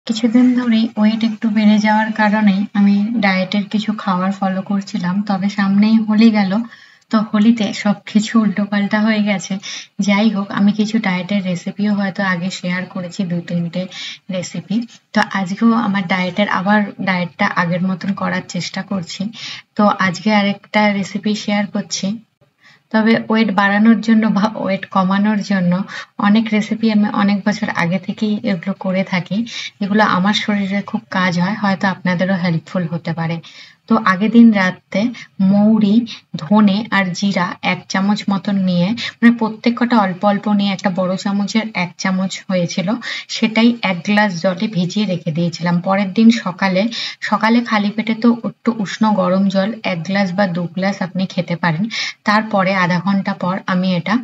কিছুদিন ধরেই ওয়েট একটু বেড়ে যাওয়ার কারণেই আমি ডায়েটের কিছু খাবার ফলো করছিলাম, তবে সামনেই হোলি গেল। তো হোলিতে সবকিছু উল্টোপাল্টা হয়ে গেছে। যাই হোক, আমি কিছু ডায়েটের রেসিপিও হয়তো আগে শেয়ার করেছি, 2-3টে রেসিপি। তো আজকেও আমার ডায়েটটা আগের মতন করার চেষ্টা করছি। তো আজকে আরেকটা রেসিপি শেয়ার করছি। তবে ওয়েট বাড়ানোর জন্য বা ওয়েট কমানোর জন্য অনেক রেসিপি আমি অনেক বছর আগে থেকেই এগুলো করে থাকি, যেগুলো আমার শরীরে খুব কাজ হয়, হয়তো আপনাদেরও হেল্পফুল হতে পারে। তো আগের দিন রাতে মৌরি, ধনে আর জিরা 1 চামচ মতন নিয়ে, মানে প্রত্যেক কটা অল্প অল্প নিয়ে একটা বড় চামচের 1 চামচ হয়েছিল, সেটাই 1 গ্লাস জলে ভিজিয়ে রেখে দিয়েছিলাম। পরের দিন সকালে সকালে খালি পেটে তো একটু উষ্ণ গরম জল 1 গ্লাস বা 2 গ্লাস আপনি খেতে পারেন। তারপরে আধা ঘন্টা পর আমি এটা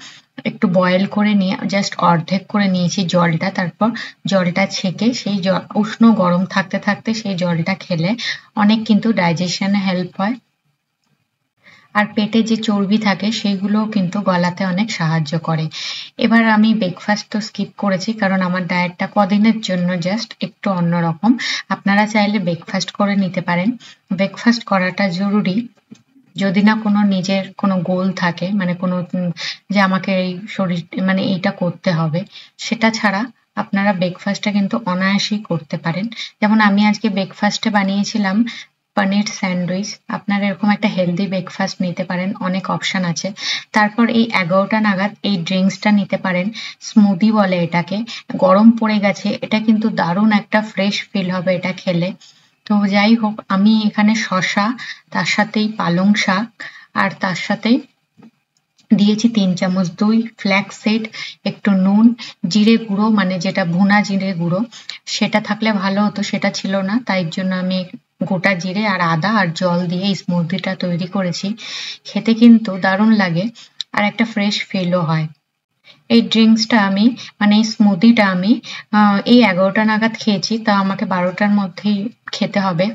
একটু বয়েল করে নিয়ে জাস্ট অর্ধেক করে নিয়েছি জলটা। তারপর জলটা ছেঁকে সেই উষ্ণ গরম থাকতে থাকতে সেই জলটা খেলে অনেক কিন্তু ডাইজেশনে হেল্প হয়। আর পেটে যে চর্বি থাকে সেইগুলোও কিন্তু গলাতে অনেক সাহায্য করে। এবার আমি ব্রেকফাস্ট তো স্কিপ করেছি, কারণ আমার ডায়েটটা কদিনের জন্য জাস্ট একটু অন্যরকম। আপনারা চাইলে ব্রেকফাস্ট করে নিতে পারেন। ব্রেকফাস্ট করাটা জরুরি, যদি না কোনো নিজের কোনো গোল থাকে, মানে কোনো যে আমাকে এই শরীর মানে এইটা করতে হবে, সেটা ছাড়া আপনারা ব্রেকফাস্টটা কিন্তু অনায়াসেই করতে পারেন। যেমন আমি আজকে ব্রেকফাস্টে বানিয়েছিলাম পনির স্যান্ডউইচ। আপনারা এরকম একটা হেলদি ব্রেকফাস্ট নিতে পারেন, অনেক অপশন আছে। তারপর এই 11টা নাগাদ এই ড্রিঙ্কসটা নিতে পারেন, স্মুদি বলে এটাকে। গরম পড়ে গেছে, এটা কিন্তু দারুণ একটা ফ্রেশ ফিল হবে এটা খেলে। তো যাই হোক, আমি এখানে শসা, তার সাথেই পালং শাক, আর তার সাথে দিয়েছি 3 চামচ দই, ফ্ল্যাক্স সিড, একটু নুন, জিরে গুঁড়ো, মানে যেটা ভুনা জিরে গুঁড়ো, সেটা থাকলে ভালো হতো, সেটা ছিল না, তাই জন্য আমি গোটা জিরে আর আদা আর জল দিয়ে এই স্মুদিটা তৈরি করেছি। খেতে কিন্তু দারুণ লাগে, আর একটা ফ্রেশ ফিলও হয়। এই ড্রিঙ্কসটা আমি, মানে এই স্মুদিটা আমি এই 11টা নাগাদ খেয়েছি, তা আমাকে 12টার মধ্যেই খেতে হবে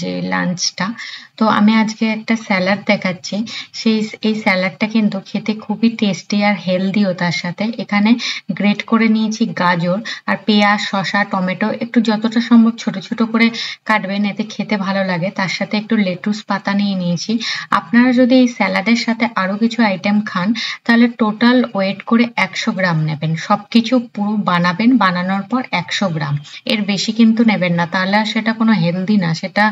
যে লাঞ্চটা। তো আমি আজকে একটা স্যালাড দেখাচ্ছি। এই স্যালাডটা কিন্তু খেতে খুবই টেস্টি আর হেলদিও। তার সাথে এখানে গ্রেট করে নিয়েছি গাজর আর পেঁয়াজ, শসা, টমেটো একটু যতটা সম্ভব ছোট ছোট করে কাটবেন, এতে খেতে ভালো লাগে। তার সাথে একটু লেটুস পাতা নিয়ে নিয়েছি। আপনারা যদি এই স্যালাডের সাথে আরো কিছু আইটেম খান, তাহলে টোটাল ওয়েট করে 100 গ্রাম নেবেন। সবকিছু পুরো বানাবেন, বানানোর পর 100 গ্রাম, এর বেশি কিন্তু নেবেন না, তাহলে আর সেটা কোনো হেলদি না। সেটা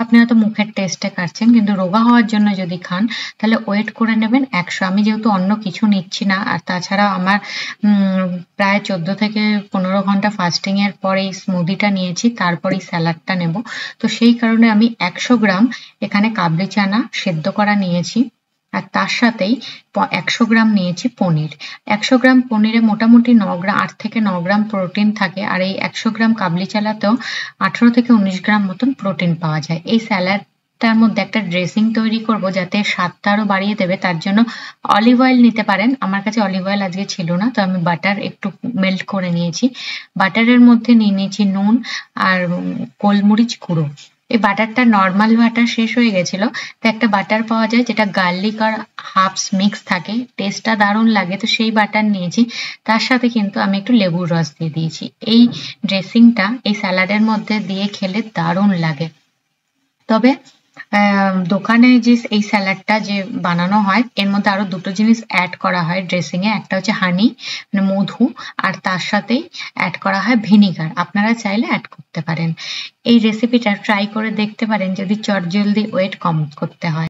আপনি হয়তো মুখের টেস্টে খাচ্ছেন, কিন্তু রোগা হওয়ার জন্য যদি খান তাহলে ওয়েট করে নেবেন 100। আমি যেহেতু অন্য কিছু নিচ্ছি না, আর তাছাড়া আমার প্রায় 14 থেকে 15 ঘন্টা ফাস্টিং এর পর এই স্মুদিটা নিয়েছি, তারপর এই স্যালাডটা নেব। তো সেই কারণে আমি 100 গ্রাম এখানে কাবলি চানা সেদ্ধ করা নিয়েছি, আর তার সাথেই 100 গ্রাম নিয়েছি পনির। 100 গ্রাম পনিরে মোটামুটি 8 থেকে 9 গ্রাম প্রোটিন থাকে, আর এই 100 গ্রাম কাবলি চানাতেও 18 থেকে 19 গ্রাম মতন প্রোটিন পাওয়া যায়। এই স্যালাডটার মধ্যে একটা ড্রেসিং তৈরি করব যাতে স্বাদটা আরো বাড়িয়ে দেবে, তার জন্য অলিভ অয়েল নিতে পারেন। আমার কাছে অলিভ অয়েল আজকে ছিল না, তো আমি বাটার একটু মেল্ট করে নিয়েছি। বাটারের মধ্যে নিয়ে নিয়েছি নুন আর গোলমরিচ গুঁড়ো। এই বাটারটা নর্মাল বাটার শেষ হয়ে গেছিল, তো একটা বাটার পাওয়া যায় যেটা গার্লিক আর হার্বস মিক্স থাকে, টেস্টটা দারুণ লাগে, তো সেই বাটার নিয়েছি। তার সাথে কিন্তু আমি একটু লেবুর রস দিয়ে দিয়েছি। এই ড্রেসিংটা এই স্যালাডের মধ্যে দিয়ে খেলে দারুণ লাগে। তবে দোকানে যে এই স্যালাডটা যে বানানো হয়, এর মধ্যে আরো দুটো জিনিস অ্যাড করা হয় ড্রেসিং এ। একটা হচ্ছে হানি, মানে মধু, আর তার সাথেই অ্যাড করা হয় ভিনিগার। আপনারা চাইলে অ্যাড করতে পারেন। এই রেসিপিটা ট্রাই করে দেখতে পারেন যদি চটজলদি ওয়েট কম করতে হয়।